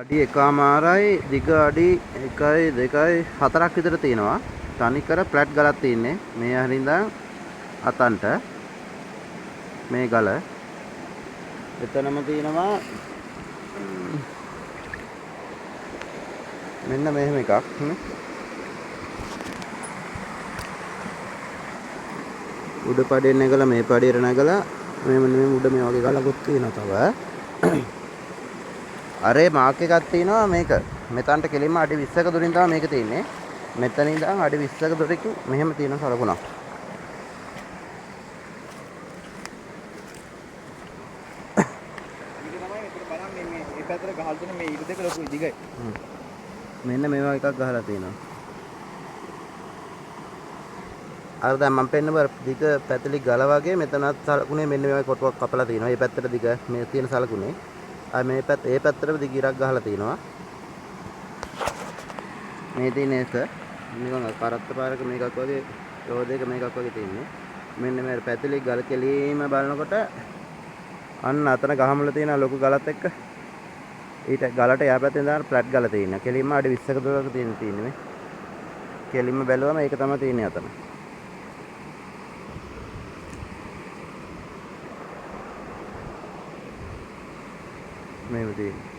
අඩි 1මාරයි දිග අඩි 1යි 2යි 4ක් විතර තියෙනවා. තනිකර ෆ්ලැට් ගලක් තියෙන්නේ. මේ හරින්දන් අතන්ට මේ ගල. එතනම තියෙනවා මෙන්න මෙහෙම එකක්. උඩ පඩේ නැගලා මේ පඩේට නැගලා මේ උඩ මේ වගේ ගලකුත් තියෙනවා තව. අරේ මාක් එකක් තියෙනවා මේක. මෙතනට කෙලින්ම අඩි 20ක දුරින් තමයි මේක තියෙන්නේ. මෙතන ඉඳන් අඩි 20ක දුරකින් මෙහෙම තියෙන සලකුණක්. මේක තමයි මෙතන බලන්න මේ පැත්තට ගහලා තියෙන මේ ඊට දෙක ලොකු දිගයි. මෙන්න මේවා එකක් ගහලා තියෙනවා. අර දැන් මම පෙන්න බර දිග පැතලි ගල වගේ මෙතනත් සලකුණේ මෙන්න මේ වගේ කොටුවක් කපලා තියෙනවා. මේ පැත්තට දිග මේ තියෙන සලකුණේ. මේ පැත්තට දිග ඉරක් ගහලා තියෙනවා. මේ තියෙන එක නිකන් කරත්ත පාරක මේකක් වගේ රෝදයක මේකක් වගේ තියෙන්නේ. මෙන්න මේ පැතලි ගල කෙලීම බලනකොට අන්න අතන ගහමුල තියෙන ලොකු ගලත් එක්ක ඊට ගලට යාපැත්තෙන් දාන ෆ්ලැට් ගල තියෙනවා. කෙලින්ම අඩි 20ක දුරක තියෙන්නේ මේ. කෙලින්ම බැලුවම ඒක තමයි තියෙන්නේ අතන. මේව තියෙන්නේ